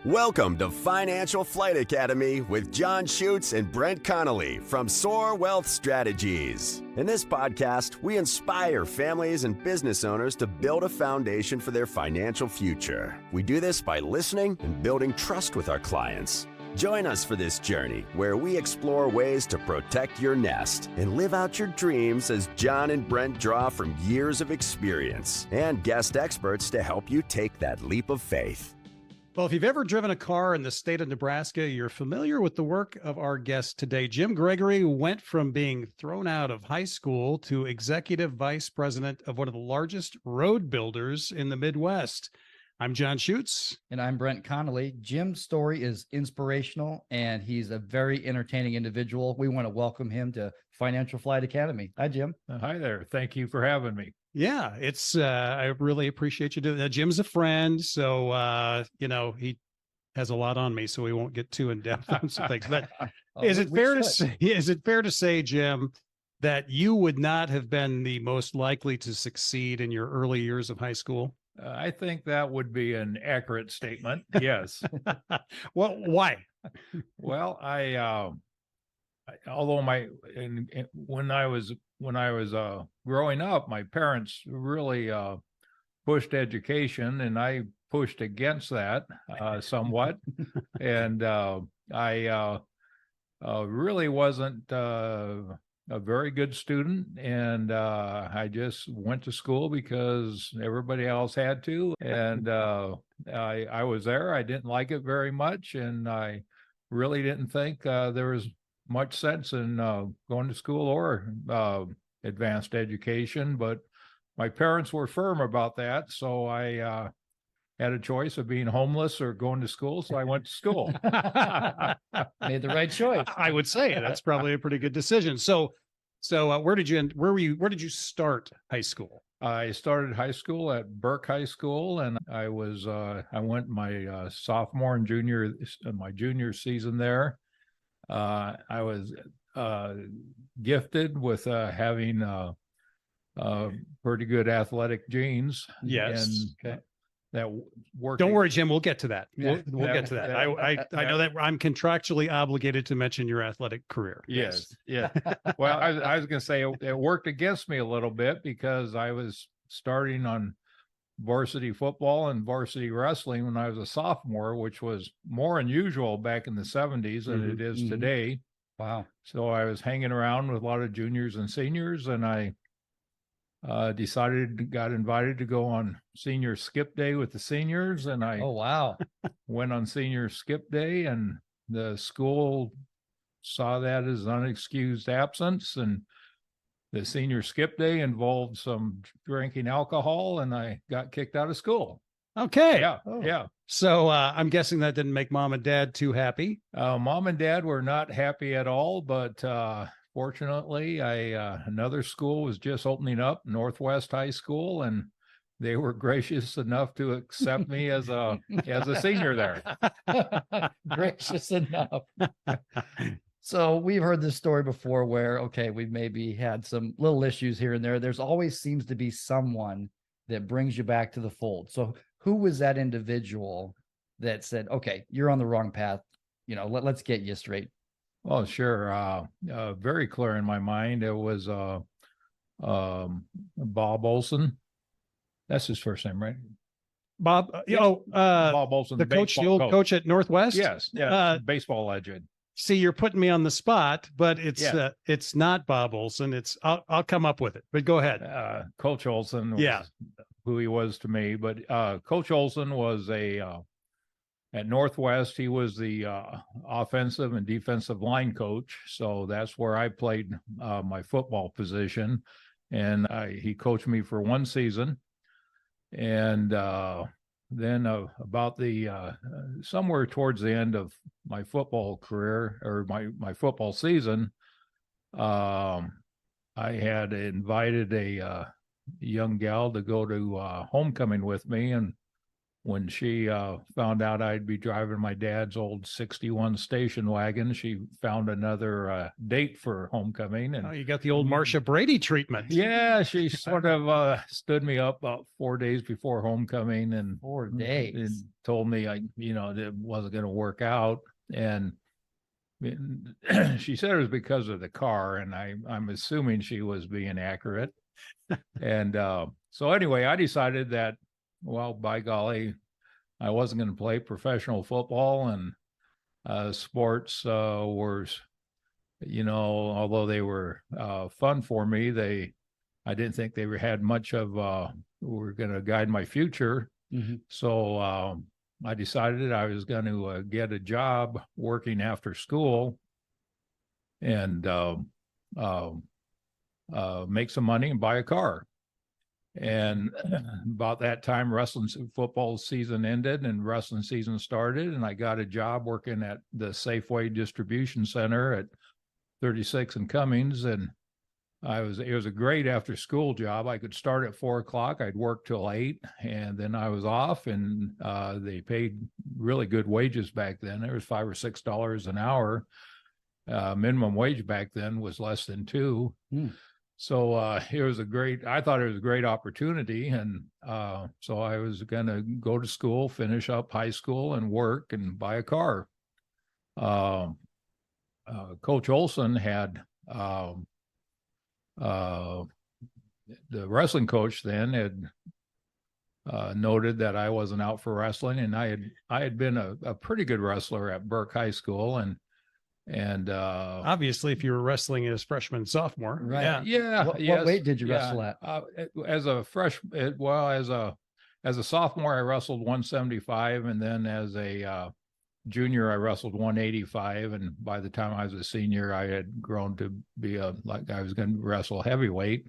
Welcome to Financial Flight Academy with John Schutz and Brent Connolly from Soar Wealth Strategies. In this podcast, we inspire families and business owners to build a foundation for their financial future. We do this by listening and building trust with our clients. Join us for this journey where we explore ways to protect your nest and live out your dreams as John and Brent draw from years of experience and guest experts to help you take that leap of faith. Well, if you've ever driven a car in the state of Nebraska, you're familiar with the work of our guest today. Jim Gregory went from being thrown out of high school to executive vice president of one of the largest road builders in the Midwest. I'm John Schutz. And I'm Brent Connolly. Jim's story is inspirational, and he's a very entertaining individual. We want to welcome him to Financial Flight Academy. Hi, Jim. Hi there. Thank you for having me. Yeah, it's I really appreciate you doing that. Jim's a friend, so he has a lot on me, so we won't get too in depth on some things. But is it fair to say, Jim, that you would not have been the most likely to succeed in your early years of high school? I think that would be an accurate statement. Yes. Well, why? Well, when I was growing up, my parents really pushed education, and I pushed against that somewhat. And I really wasn't a very good student, and I just went to school because everybody else had to. And I was there. I didn't like it very much, and I really didn't think there was much sense in going to school or advanced education, but my parents were firm about that, so I had a choice of being homeless or going to school, so I went to school. Made the right choice. I would say that's probably a pretty good decision. So where did you start high school? I started high school at Burke High School, and I went my sophomore and my junior season there. I was gifted with having pretty good athletic genes. Yes. And that worked. Don't worry, Jim. We'll get to that. We'll get to that. I know that I'm contractually obligated to mention your athletic career. Yes. Yeah. Well, I was going to say it worked against me a little bit because I was starting on varsity football and varsity wrestling when I was a sophomore, which was more unusual back in the 70s than it is today. Wow. So I was hanging around with a lot of juniors and seniors, and I got invited to go on senior skip day with the seniors, and I went on senior skip day, and the school saw that as unexcused absence, and the senior skip day involved some drinking alcohol, and I got kicked out of school. Okay. Yeah. Yeah. So I'm guessing that didn't make mom and dad too happy. Mom and dad were not happy at all, but fortunately, another school was just opening up, Northwest High School, and they were gracious enough to accept me as a senior there. Gracious enough. So we've heard this story before where, okay, we've maybe had some little issues here and there. There's always seems to be someone that brings you back to the fold. So who was that individual that said, okay, you're on the wrong path? Let's get you straight. Well, sure. Very clear in my mind. It was Bob Olson. That's his first name, right? Bob, Bob Olson, the coach at Northwest. Yes, yeah, baseball legend. See, you're putting me on the spot, but it's not Bob Olson. I'll come up with it, but go ahead. Coach Olson was who he was to me, but Coach Olson was at Northwest. He was the offensive and defensive line coach. So that's where I played my football position. And he coached me for one season. And then about somewhere towards the end of my football career, or my football season, I had invited a young gal to go to homecoming with me, and when she found out I'd be driving my dad's old 61 station wagon, she found another date for homecoming. And you got the old Marcia Brady treatment. yeah, she sort of stood me up about 4 days before homecoming, and 4 days, and told me it wasn't going to work out. And she said it was because of the car, and I'm assuming she was being accurate. And so anyway, I decided that, well, by golly, I wasn't going to play professional football, and sports were, although they were fun for me, I didn't think they had much of were going to guide my future. Mm-hmm. So I decided I was going to get a job working after school and make some money and buy a car. And about that time, wrestling football season ended and wrestling season started, and I got a job working at the Safeway distribution center at 36 and Cummings. And it was a great after school job. I could start at 4:00. I'd work till 8, and then I was off, and they paid really good wages back then. There was $5 or $6 an hour. Minimum wage back then was less than $2. So I thought it was a great opportunity. And so I was going to go to school, finish up high school, and work and buy a car. Coach Olson had, the wrestling coach then had noted that I wasn't out for wrestling, and I had been a pretty good wrestler at Burke High School, and obviously, if you were wrestling as freshman and sophomore, right? Yeah. What weight did you wrestle at? As a as a sophomore, I wrestled 175, and then as a junior, I wrestled 185. And by the time I was a senior, I had grown to be I was going to wrestle heavyweight.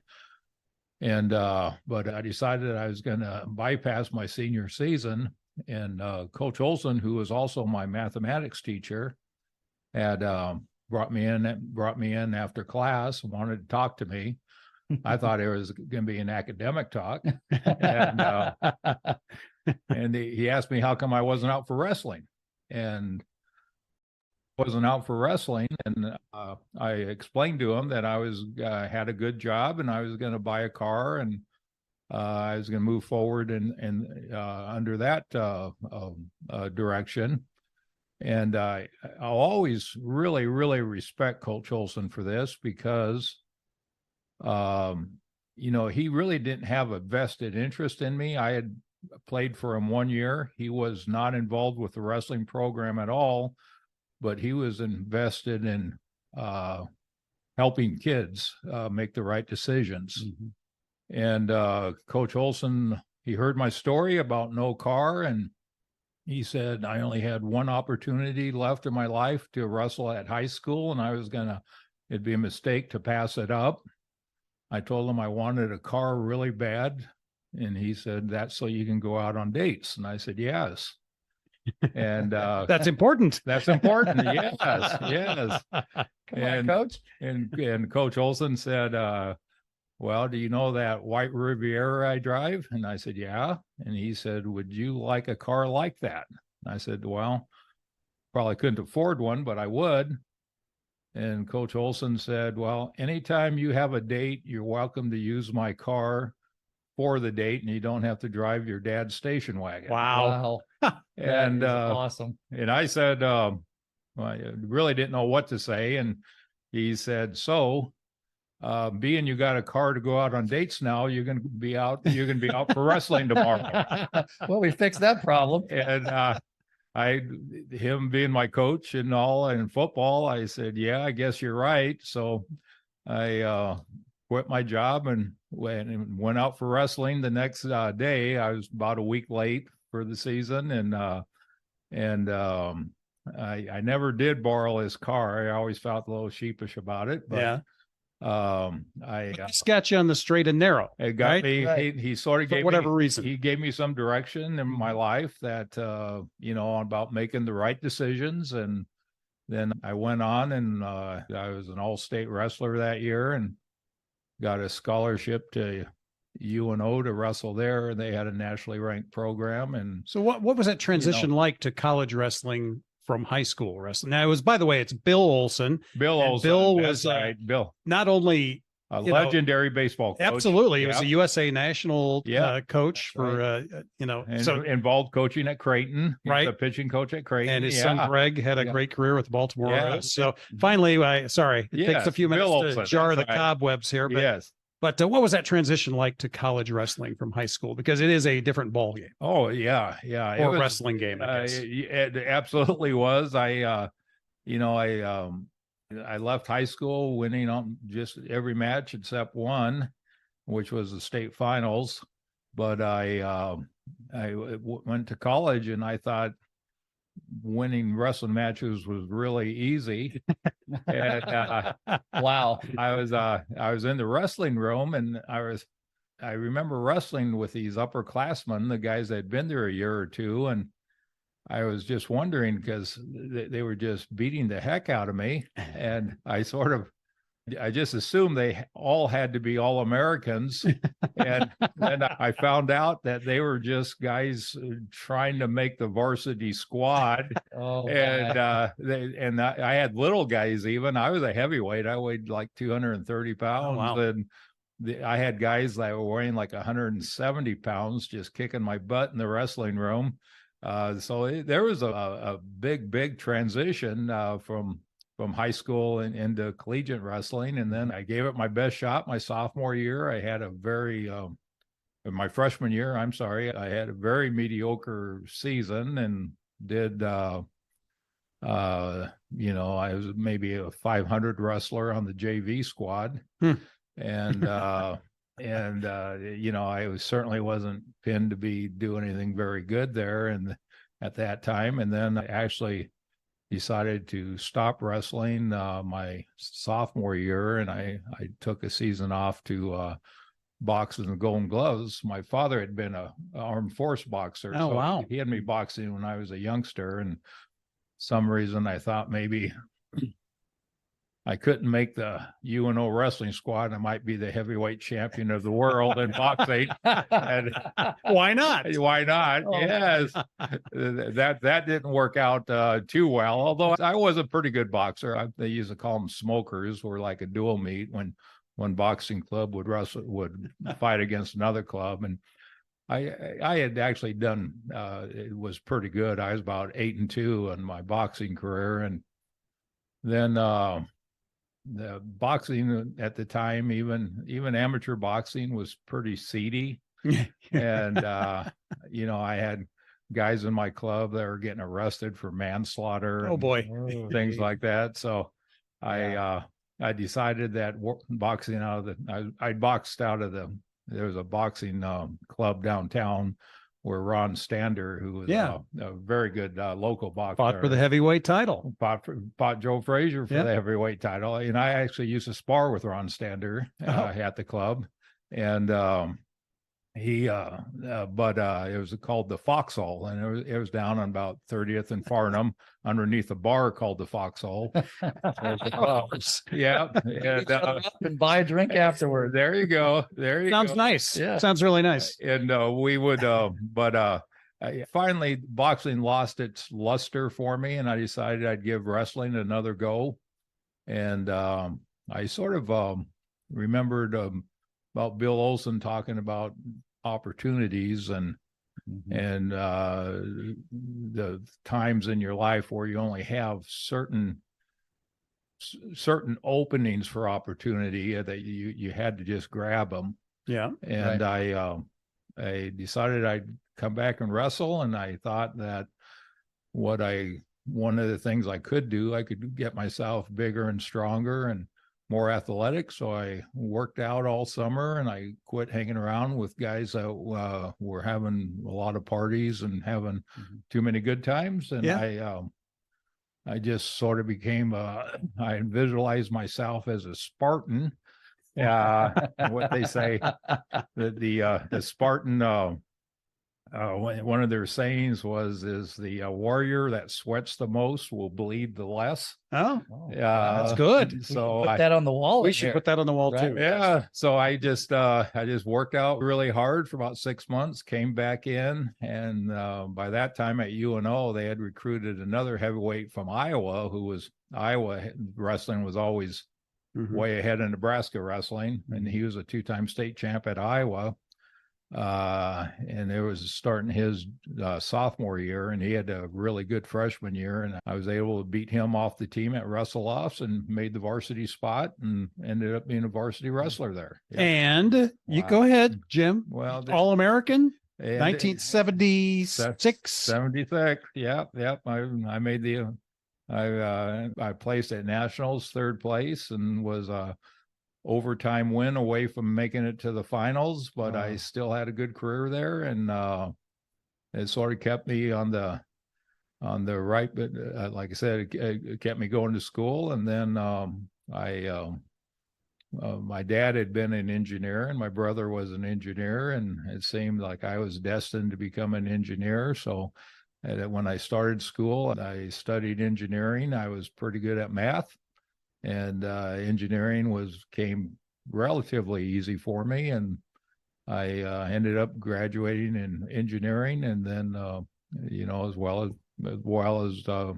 And but I decided I was going to bypass my senior season. And Coach Olson, who was also my mathematics teacher, had brought me in after class, wanted to talk to me. I thought it was going to be an academic talk. And he asked me how come I wasn't out for wrestling. And wasn't out for wrestling. And I explained to him that I was had a good job, and I was going to buy a car, and I was going to move forward and under that direction. And I'll always really, really respect Coach Olson for this, because, he really didn't have a vested interest in me. I had played for him 1 year. He was not involved with the wrestling program at all, but he was invested in helping kids make the right decisions. Mm-hmm. And Coach Olson, he heard my story about no car, and he said I only had one opportunity left in my life to wrestle at high school, and it'd be a mistake to pass it up. I told him I wanted a car really bad, and he said, "That's so you can go out on dates." And I said, "Yes." And that's important. That's important. Yes, yes. Come on, Coach. And Coach Olson said, "Well, do you know that white Riviera I drive?" And I said, "Yeah." And he said, "Would you like a car like that?" And I said, "Well, probably couldn't afford one, but I would." And Coach Olson said, "Well, anytime you have a date, you're welcome to use my car for the date, and you don't have to drive your dad's station wagon." Wow. And awesome. And I said, well, I really didn't know what to say. And he said, "So, being you got a car to go out on dates now, you're going to be out for wrestling tomorrow." Well, we fixed that problem. And him being my coach and all in football, I said, "Yeah, I guess you're right." So I quit my job and went out for wrestling the next day. I was about a week late for the season, and I never did borrow his car. I always felt a little sheepish about it, but yeah. I got you on the straight and narrow. It got right? me. Right. He sort of For gave whatever me, reason. He gave me some direction in my life that about making the right decisions. And then I went on, and I was an all-state wrestler that year, and got a scholarship to UNO to wrestle there. They had a nationally ranked program. And So what was that transition like to college wrestling from high school wrestling? Now, it was, by the way, it's Bill Olson. Bill And Olson, Bill that's was right, Bill, not only a you know, legendary baseball coach. absolutely, he was Yep. a USA national Yep, coach that's for and so involved coaching at Creighton, He was Right. the pitching coach at Creighton, and his son Greg had a Yeah. great career with the Baltimore Yeah. Orioles. So finally, it takes a Yes, few minutes Bill to Olson, jar the that's right. cobwebs here, but Yes. but what was that transition like to college wrestling from high school? Because it is a different ball game Oh yeah, it or was, wrestling game, I guess. it absolutely was. I left high school winning on just every match except one, which was the state finals. But went to college, and I thought winning wrestling matches was really easy. And Wow. I was in the wrestling room, and I remember wrestling with these upperclassmen, the guys that had been there a year or two, and I was just wondering because they were just beating the heck out of me, and I just assumed they all had to be all Americans, and then I found out that they were just guys trying to make the varsity squad. Oh, And my. I had little guys. Even I was a heavyweight. I weighed like 230 pounds, wow. and I had guys that were weighing like 170 pounds, just kicking my butt in the wrestling room. So there was a big transition from high school and into collegiate wrestling. And then I gave it my best shot my sophomore year. I had my freshman year, I'm sorry, I had a very mediocre season and did, I was maybe a 500 wrestler on the JV squad. And, I certainly wasn't pinned to be doing anything very good there at that time. And then I actually decided to stop wrestling my sophomore year, and I took a season off to box in the Golden Gloves. My father had been a armed force boxer. Oh, wow. He had me boxing when I was a youngster, and some reason I thought maybe I couldn't make the UNO wrestling squad. I might be the heavyweight champion of the world in boxing. And Why not? Why not? Oh. Yes. That didn't work out too well, although I was a pretty good boxer. They used to call them smokers, were like a dual meet when one boxing club would fight against another club. And I had actually done, it was pretty good. I was about 8-2 in my boxing career. And then, the boxing at the time, even amateur boxing, was pretty seedy. And I had guys in my club that were getting arrested for manslaughter. Oh boy. Things like that. So I decided that boxing I boxed out of there was a boxing club downtown where Ron Stander, who was a very good local boxer, Fought for the heavyweight title. Fought Joe Frazier for the heavyweight title. And I actually used to spar with Ron Stander at the club. And it was called the Foxhole, and it was down on about 30th and Farnham underneath a bar called the Foxhole. Yeah. And buy a drink afterward. There you go. Sounds nice. Yeah. Sounds really nice. And we would, finally boxing lost its luster for me, and I decided I'd give wrestling another go. And I sort of remembered about Bill Olson talking about opportunities and the times in your life where you only have certain openings for opportunity that you had to just grab them. Yeah. And right. I decided I'd come back and wrestle, and I thought that one of the things I could do, I could get myself bigger and stronger and more athletic. So I worked out all summer, and I quit hanging around with guys that were having a lot of parties and having too many good times. And I just sort of became I visualized myself as a Spartan. What they say, the Spartan one of their sayings is the warrior that sweats the most will bleed the less. Oh, Yeah, that's good. So Put that on the wall. We should put that on the wall Right. too. yeah, so I just worked out really hard for about 6 months, came back in, and by that time at UNO they had recruited another heavyweight from Iowa, Iowa wrestling was always way ahead of Nebraska wrestling, and he was a 2-time state champ at Iowa. And it was starting his sophomore year, and he had a really good freshman year, and I was able to beat him off the team at Wrestle-Offs and made the varsity spot and ended up being a varsity wrestler there. Yeah. And you go ahead, Jim. Well, All-American, 1976. 76. Yep. I made I placed at nationals 3rd place and was overtime win away from making it to the finals, but I still had a good career there, and it sort of kept me on the right. But like I said, it kept me going to school, and then my dad had been an engineer, and my brother was an engineer, and it seemed like I was destined to become an engineer. So when I started school, I studied engineering. I was pretty good at math. And engineering came relatively easy for me, and I ended up graduating in engineering, and then as well as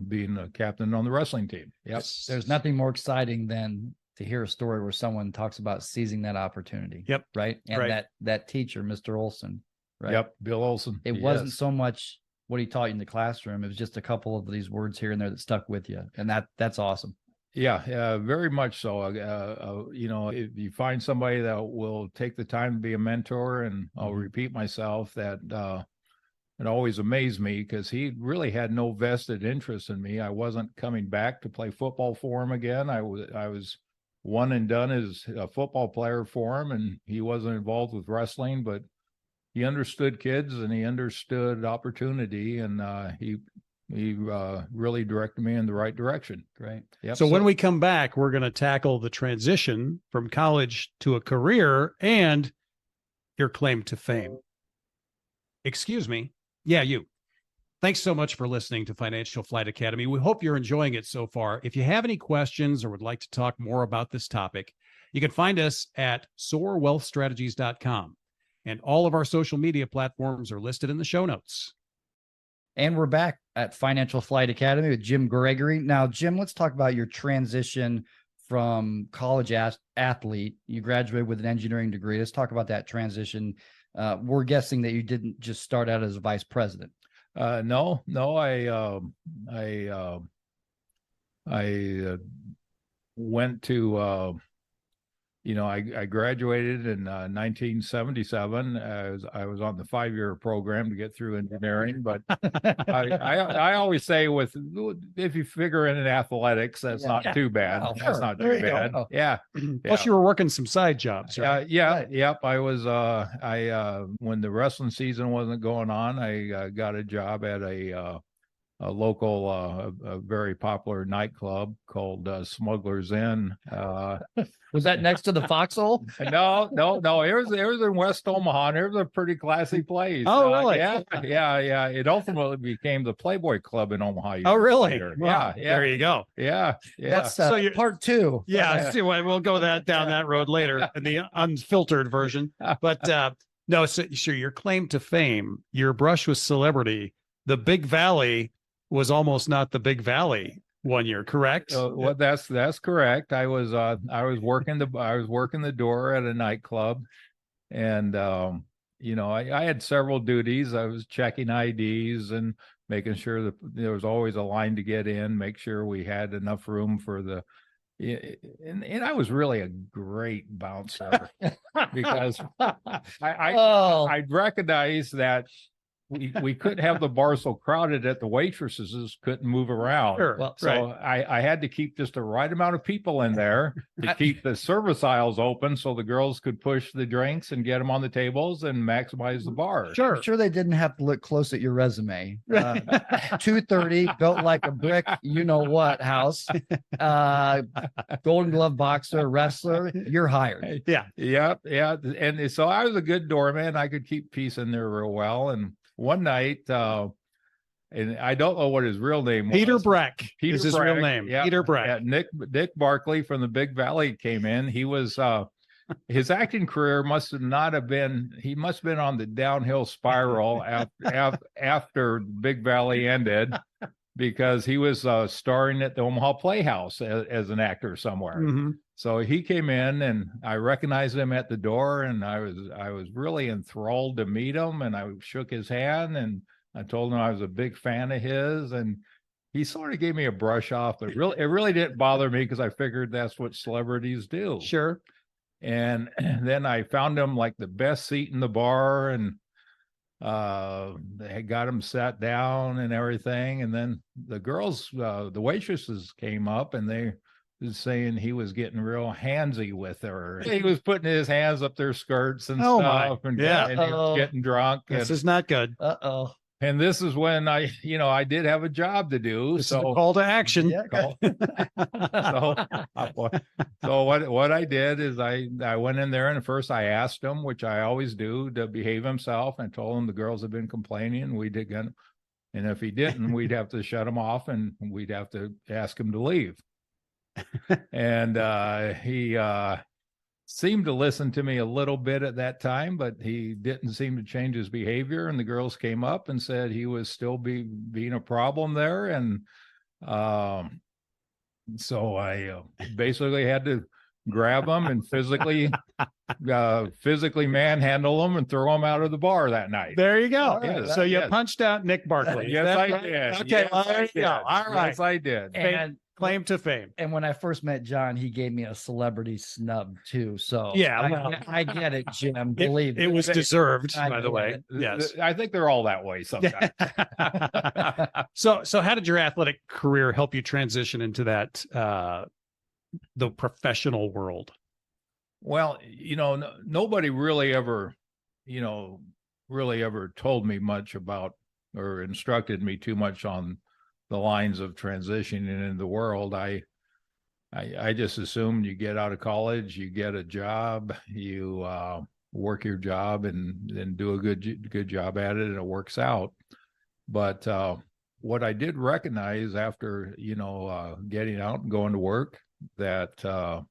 being a captain on the wrestling team. Yep. There's nothing more exciting than to hear a story where someone talks about seizing that opportunity. Yep. Right. And right. that teacher, Mr. Olson. Right. Yep. Bill Olson. It wasn't so much what he taught you in the classroom. It was just a couple of these words here and there that stuck with you, and that's awesome. Yeah, very much so. If you find somebody that will take the time to be a mentor, and I'll repeat myself, that it always amazed me because he really had no vested interest in me. I wasn't coming back to play football for him again. I was one and done as a football player for him, and he wasn't involved with wrestling, but he understood kids and he understood opportunity, and he really directed me in the right direction. Great. Yep. So when we come back, we're going to tackle the transition from college to a career and your claim to fame. Excuse me. Yeah, you. Thanks so much for listening to Financial Flight Academy. We hope you're enjoying it so far. If you have any questions or would like to talk more about this topic, you can find us at soarwealthstrategies.com. And all of our social media platforms are listed in the show notes. And we're back at Financial Flight Academy with Jim Gregory. Now, Jim, let's talk about your transition from college athlete. You graduated with an engineering degree. Let's talk about that transition. We're guessing that you didn't just start out as a vice president. No. I went to I graduated in 1977. I was on the 5-year program to get through engineering, but I always say if you figure in athletics, that's not too bad. Oh, that's sure. not too bad. Yeah. Plus, you were working some side jobs, right? Yep. I was. When the wrestling season wasn't going on, I got a job at a local, a very popular nightclub called Smuggler's Inn. Was that next to the Foxhole? No. It was in West Omaha. It was a pretty classy place. Oh, really? Yeah. It ultimately became the Playboy Club in Omaha. Oh, really? Wow. Yeah. There you go. Yeah. That's So part 2. Yeah. We'll go down that road later in the unfiltered version. But no, so your claim to fame, your brush with celebrity, the Big Valley was almost not the Big Valley one year, correct? Well, that's correct. I was working the door at a nightclub, and I had several duties. I was checking IDs and making sure that there was always a line to get in, make sure we had enough room for the. And I was really a great bouncer because I'd recognize that we couldn't have the bar so crowded that the waitresses couldn't move around. Sure. Well, So I had to keep just the right amount of people in there to keep the service aisles open so the girls could push the drinks and get them on the tables and maximize the bar. Sure. I'm sure they didn't have to look close at your resume. 230, built like a brick, house. Golden Glove boxer, wrestler. You're hired. Yeah. Yeah. And so I was a good doorman. I could keep peace in there real well. And one night, and I don't know what his real name was. Peter Breck Peter is his Breck, real name. yeah, Peter Breck. yeah, Nick Barkley from the Big Valley came in. He was his acting career must have not have been. He must have been on the downhill spiral after Big Valley ended, because he was starring at the Omaha Playhouse as an actor somewhere. Mm-hmm. So he came in, and I recognized him at the door, and I was really enthralled to meet him, and I shook his hand, and I told him I was a big fan of his, and he sort of gave me a brush off, but it really didn't bother me, because I figured that's what celebrities do. Sure. And then I found him like the best seat in the bar, and they got him sat down and everything. And then the girls, the waitresses came up, and they was saying he was getting real handsy with her. He was putting his hands up their skirts and stuff, and, and he was getting drunk. This is not good. And this is when I did have a job to do. This is a call to action. Yeah. So what I did is I went in there, and first I asked him, which I always do, to behave himself, and told him the girls had been complaining. We did get, and if he didn't, we'd have to shut him off, and we'd have to ask him to leave. And he seemed to listen to me a little bit at that time, but he didn't seem to change his behavior. And the girls came up and said he was still being a problem there. And so I basically had to grab him and physically manhandle him and throw him out of the bar that night. There you go. Yeah, so you punched out Nick Barkley. Yes, I did. Okay, yes, well, there you go. All right. Yes, I did. And claim to fame. And when I first met John, he gave me a celebrity snub too. So yeah, I get it, Jim. Believe it was deserved, by the way. Yes, I think they're all that way sometimes. So how did your athletic career help you transition into that the professional world? Well, nobody really ever told me much about, or instructed me too much on the lines of transitioning into the world. I just assumed you get out of college, you get a job, you work your job, and then do a good job at it, and it works out. But what I did recognize after getting out and going to work, that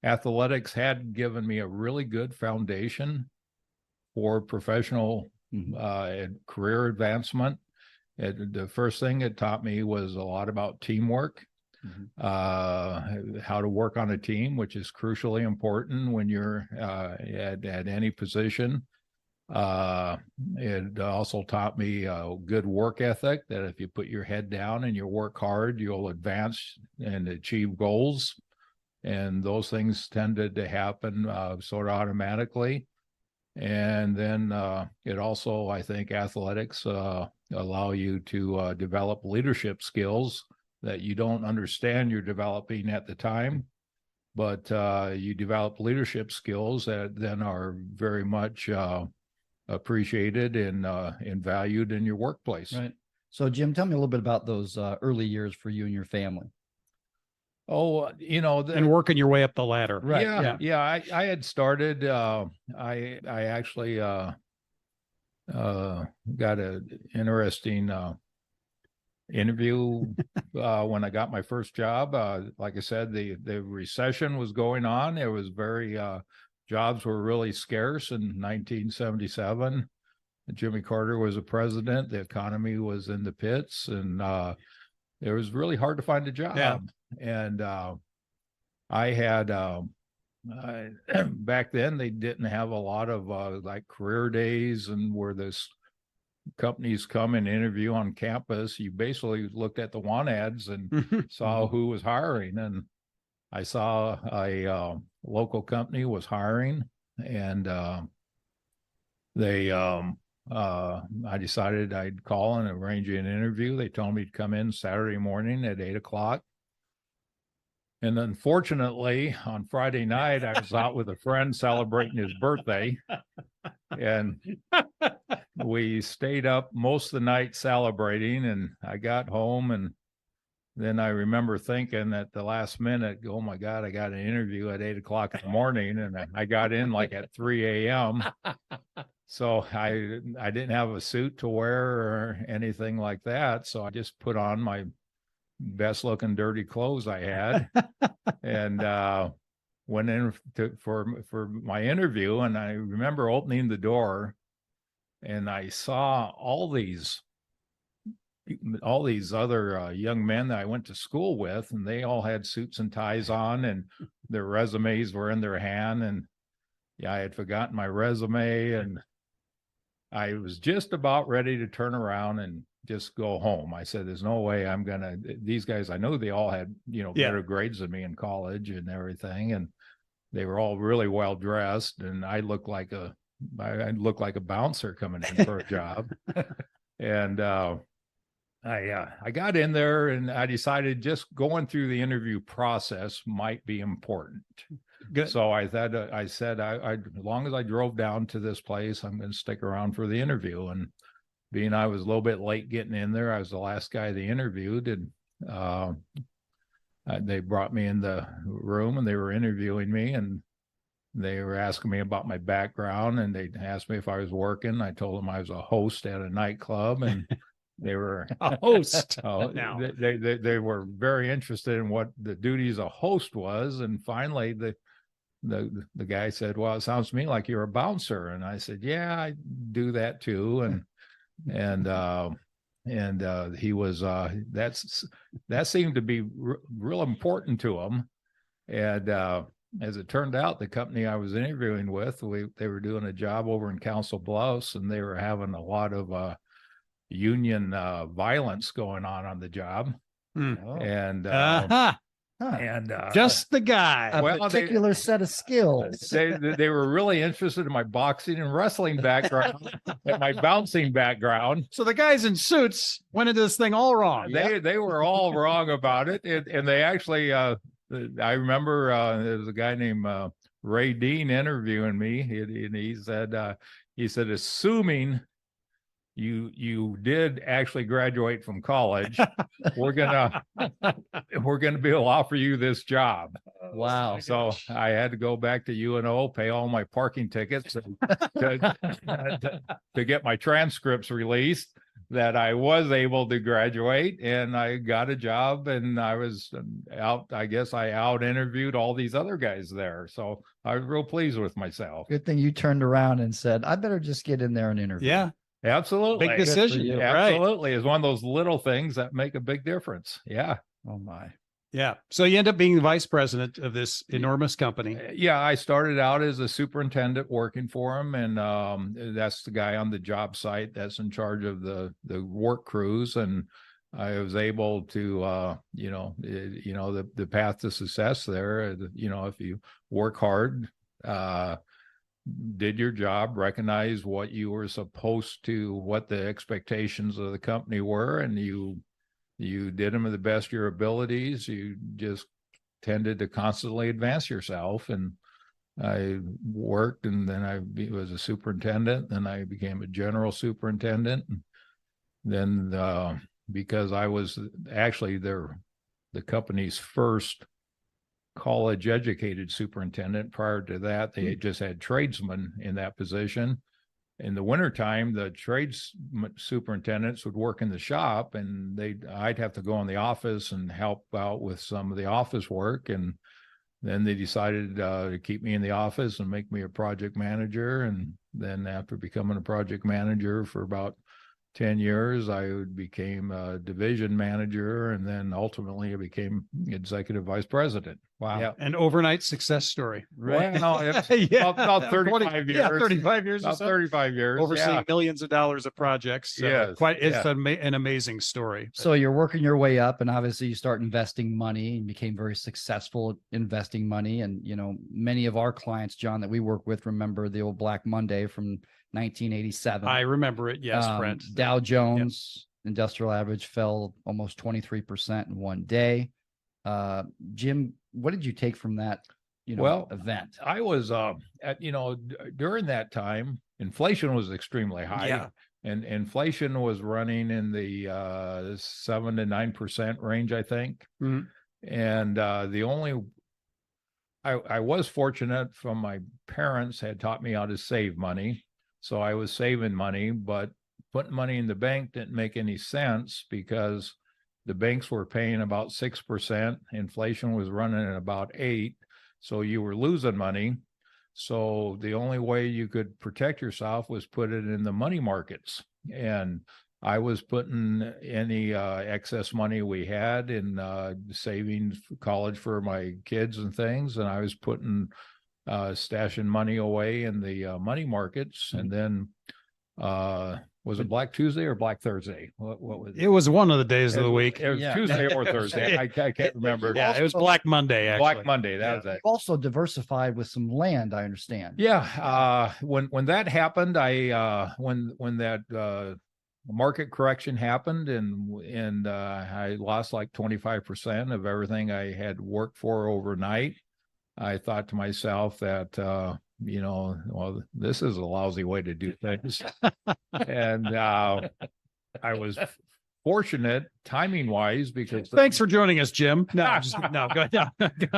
athletics had given me a really good foundation for professional and career advancement. The first thing it taught me was a lot about teamwork, how to work on a team, which is crucially important when you're at any position. It also taught me a good work ethic, that if you put your head down and you work hard, you'll advance and achieve goals. And those things tended to happen sort of automatically. And then it also, I think, athletics allow you to develop leadership skills that you don't understand you're developing at the time, but you develop leadership skills that then are very much appreciated and valued in your workplace. Right. So, Jim, tell me a little bit about those early years for you and your family. Oh, and working your way up the ladder. Right. Yeah. I had started. I actually got an interesting interview when I got my first job. Like I said, the recession was going on. It was jobs were really scarce in 1977. Jimmy Carter was a president. The economy was in the pits, and it was really hard to find a job. Yeah. And I had back then they didn't have a lot of like career days, and where this companies come and interview on campus. You basically looked at the want ads and saw who was hiring, and I saw a local company was hiring, and I decided I'd call and arrange an interview. They told me to come in Saturday morning at 8:00. And unfortunately, on Friday night, I was out with a friend celebrating his birthday. And we stayed up most of the night celebrating. And I got home, and then I remember thinking at the last minute, oh my God, I got an interview at 8:00 in the morning. And I got in like at 3 a.m. So I didn't have a suit to wear or anything like that. So I just put on my best looking dirty clothes I had and went in for my interview. And I remember opening the door and I saw all these other young men that I went to school with, and they all had suits and ties on, and their resumes were in their hand. And yeah, I had forgotten my resume, and I was just about ready to turn around and just go home. I said, there's no way I'm going to, these guys, I know they all had, better grades than me in college and everything. And they were all really well dressed. And I looked like a bouncer coming in for a job. And, I got in there and I decided just going through the interview process might be important. Good. So I said, as long as I drove down to this place, I'm going to stick around for the interview. And being I was a little bit late getting in there, I was the last guy they interviewed. And they brought me in the room and they were interviewing me and they were asking me about my background and they asked me if I was working. I told them I was a host at a nightclub and they were a host. Now. They were very interested in what the duties a host was. And finally the guy said, well, it sounds to me like you're a bouncer. And I said, yeah, I do that too. And he was, that seemed to be real important to him. And, as it turned out, the company I was interviewing with, they were doing a job over in Council Bluffs and they were having a lot of, union violence going on the job. And just the guy. A particular set of skills. They were really interested in my boxing and wrestling background and my bouncing background. So the guys in suits went into this thing all wrong. They were all wrong about it. And they actually I remember there was a guy named Ray Dean interviewing me. And he said, assuming you did actually graduate from college, we're gonna be able to offer you this job. Wow. So I had to go back to UNO, pay all my parking tickets to get my transcripts released that I was able to graduate, and I got a job and I was out. I guess I out interviewed all these other guys there. So I was real pleased with myself. Good thing you turned around and said, I better just get in there and interview. Yeah. Absolutely. Big decision. Absolutely. It's one of those little things that make a big difference. Yeah. Oh my. Yeah. So you end up being the vice president of this enormous company. Yeah. I started out as a superintendent working for him. And that's the guy on the job site that's in charge of the work crews. And I was able to, the path to success there, if you work hard, did your job, recognize what you were supposed to, what the expectations of the company were, and you did them to the best of your abilities. You just tended to constantly advance yourself. And I worked, and then I was a superintendent, then I became a general superintendent. And then because I was actually the company's first college educated superintendent. Prior to that, they just had tradesmen in that position. In the wintertime, the trades superintendents would work in the shop, and I'd have to go in the office and help out with some of the office work. And then they decided to keep me in the office and make me a project manager. And then after becoming a project manager for about 10 years, I became a division manager, and then ultimately I became executive vice president. Wow. Yeah. An overnight success story. Right. Well, no, about 35 years. Yeah, 35 years. About 35 years. Overseeing millions of dollars of projects. So yes. It's an amazing story. So you're working your way up, and obviously you start investing money and became very successful at investing money. And, many of our clients, John, that we work with, remember the old Black Monday from 1987. I remember it. Yes, Brent. Dow Jones industrial average fell almost 23% in one day. Jim, what did you take from that, event? I was, during that time, inflation was extremely high. Yeah. And inflation was running in the 7 to 9% range, I think. Mm-hmm. And I was fortunate from my parents had taught me how to save money. So I was saving money, but putting money in the bank didn't make any sense because the banks were paying about 6%. Inflation was running at about 8%. So you were losing money. So the only way you could protect yourself was put it in the money markets. And I was putting any excess money we had in savings for college for my kids and things. And I was putting stashing money away in the money markets. And then was it Black Tuesday or Black Thursday? What was it? It was one of the days of the week. It was Tuesday or Thursday. I can't remember. Yeah, it was Black Monday, actually. Black Monday. That was it. Also diversified with some land, I understand. Yeah. When that happened, when that market correction happened and I lost like 25% of everything I had worked for overnight, I thought to myself that, well, this is a lousy way to do things. And I was fortunate timing wise because Thanks for joining us, Jim. No, go ahead.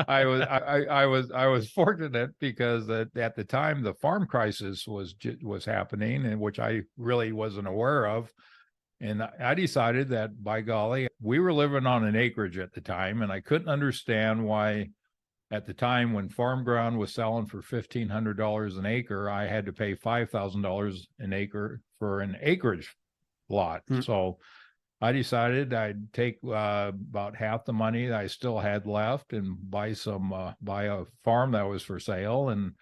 I was fortunate because at the time the farm crisis was happening, and which I really wasn't aware of. And I decided that, by golly, we were living on an acreage at the time, and I couldn't understand why at the time when farm ground was selling for $1,500 an acre, I had to pay $5,000 an acre for an acreage lot. So I decided I'd take about half the money that I still had left and buy a farm that was for sale. And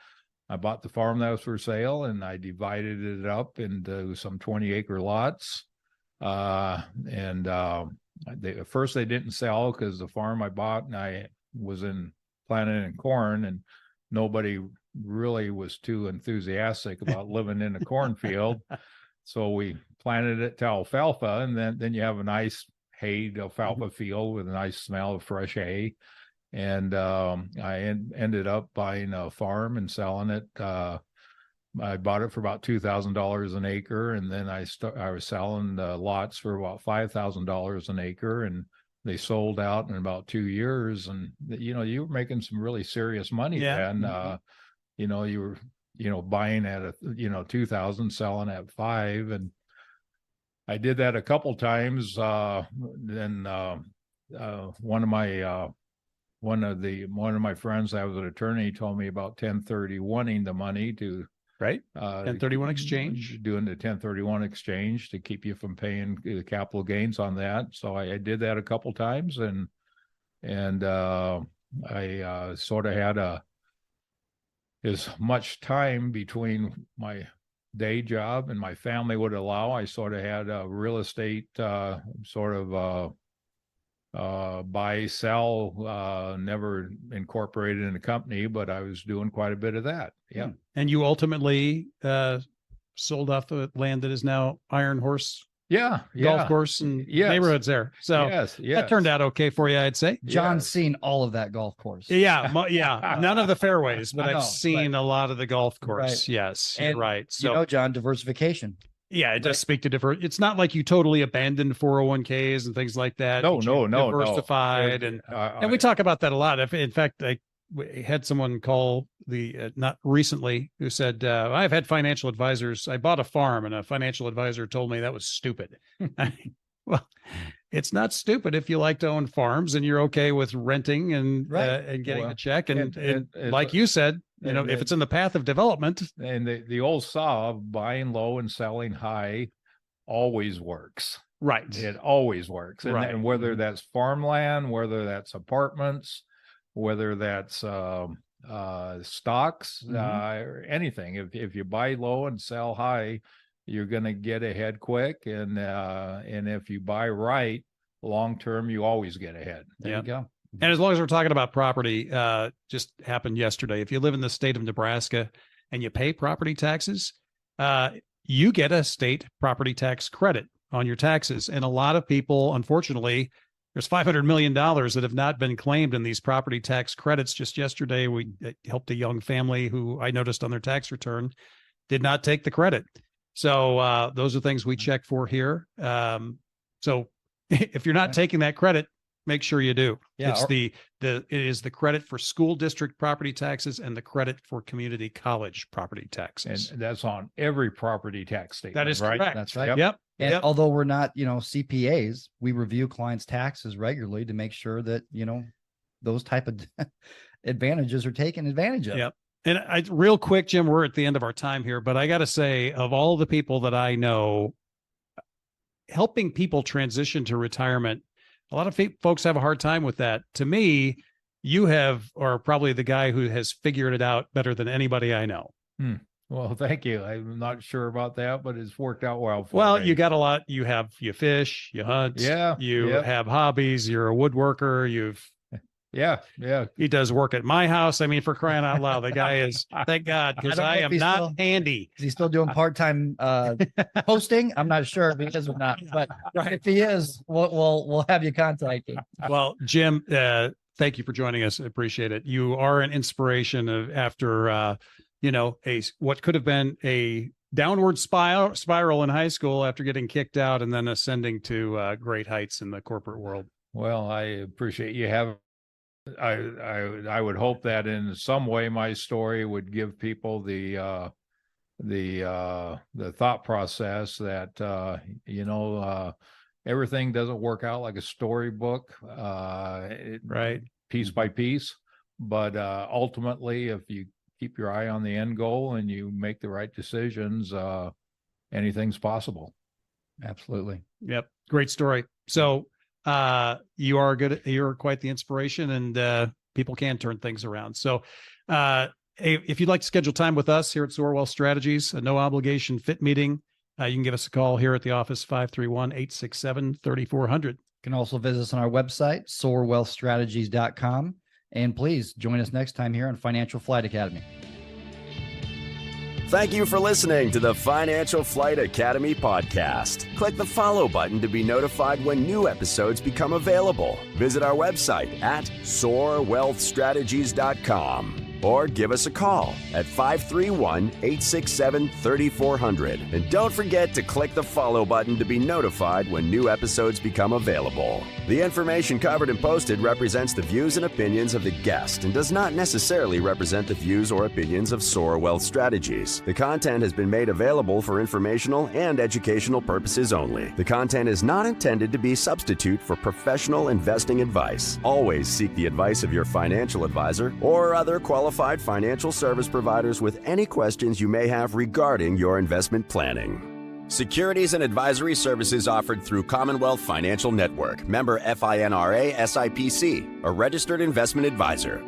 I bought the farm that was for sale, and I divided it up into some 20-acre lots. At first they didn't sell because the farm I bought and I was planted in corn, and nobody really was too enthusiastic about living in a cornfield. So we planted it to alfalfa, and then you have a nice hayed alfalfa field with a nice smell of fresh hay. And I ended up buying a farm and selling it. I bought it for about $2,000 an acre, and then I was selling lots for about $5,000 an acre, and they sold out in about 2 years. And you were making some really serious money then. You were buying at 2,000, selling at 5, and I did that a couple times. Then one of my friends that was an attorney told me about 1031ing the money to 1031 exchange, doing the 1031 exchange to keep you from paying the capital gains on that. So I did that a couple times, and I sort of had as much time between my day job and my family would allow. I sort of had a real estate buy, sell, never incorporated in a company, but I was doing quite a bit of that. Yeah. And you ultimately sold off the land that is now Iron Horse golf course and neighborhoods there. So that turned out okay for you, I'd say. John's seen all of that golf course. Yeah. None of the fairways, but I've seen a lot of the golf course. Right. Yes. And, right. So, John, diversification. Yeah, it does speak to different. It's not like you totally abandoned 401ks and things like that. No. Diversified. And we talk about that a lot. In fact, we had someone call not recently who said, I've had financial advisors. I bought a farm and a financial advisor told me that was stupid. Well, it's not stupid if you like to own farms and you're okay with renting and getting a check. And like you said, if it's in the path of development. And the old saw of buying low and selling high always works. Right. It always works. And whether that's farmland, whether that's apartments, whether that's stocks, or anything. If you buy low and sell high, you're going to get ahead quick. And if you buy right, long term, you always get ahead. There you go. And as long as we're talking about property, just happened yesterday. If you live in the state of Nebraska and you pay property taxes, you get a state property tax credit on your taxes. And a lot of people, unfortunately, there's $500 million that have not been claimed in these property tax credits. Just yesterday, we helped a young family who I noticed on their tax return did not take the credit. So those are things we check for here. So if you're not taking that credit, make sure you do. Yeah, It's it is the credit for school district property taxes and the credit for community college property taxes. And that's on every property tax statement. That is right. correct. That's right. Yep. And Yep. although we're not, CPAs, we review clients' taxes regularly to make sure that, those type of advantages are taken advantage of. Yep. And real quick, Jim, we're at the end of our time here, but I got to say, of all the people that I know, helping people transition to retirement, a lot of folks have a hard time with that. To me, you are probably the guy who has figured it out better than anybody I know. Well, thank you. I'm not sure about that, but it's worked out well for Well, me. you got a lot. You fish, you hunt. Yeah, You yep. have hobbies. You're a woodworker. Yeah. He does work at my house. I mean, for crying out loud, the guy is, thank God, because I am not handy. Is he still doing part-time posting? I'm not sure if he is or not, but if he is, we'll have you contact him. Well, Jim, thank you for joining us. I appreciate it. You are an inspiration after what could have been a downward spiral in high school after getting kicked out and then ascending to great heights in the corporate world. Well, I appreciate you having. I would hope that in some way my story would give people the thought process that everything doesn't work out like a storybook, right, piece by piece, but ultimately, if you keep your eye on the end goal and you make the right decisions, anything's possible. Absolutely. Yep, great story. So. You're quite the inspiration, and people can turn things around. So if you'd like to schedule time with us here at Soar Wealth Strategies, a no obligation fit meeting, you can give us a call here at the office, 531-867-3400. You can also visit us on our website, soarwealthstrategies.com. And please join us next time here on Financial Flight Academy. Thank you for listening to the Financial Flight Academy podcast. Click the follow button to be notified when new episodes become available. Visit our website at soarwealthstrategies.com or give us a call at 531-867-3400. And don't forget to click the follow button to be notified when new episodes become available. The information covered and posted represents the views and opinions of the guest and does not necessarily represent the views or opinions of Soar Wealth Strategies. The content has been made available for informational and educational purposes only. The content is not intended to be a substitute for professional investing advice. Always seek the advice of your financial advisor or other qualified financial service providers with any questions you may have regarding your investment planning. Securities and advisory services offered through Commonwealth Financial Network, member FINRA SIPC, a registered investment advisor.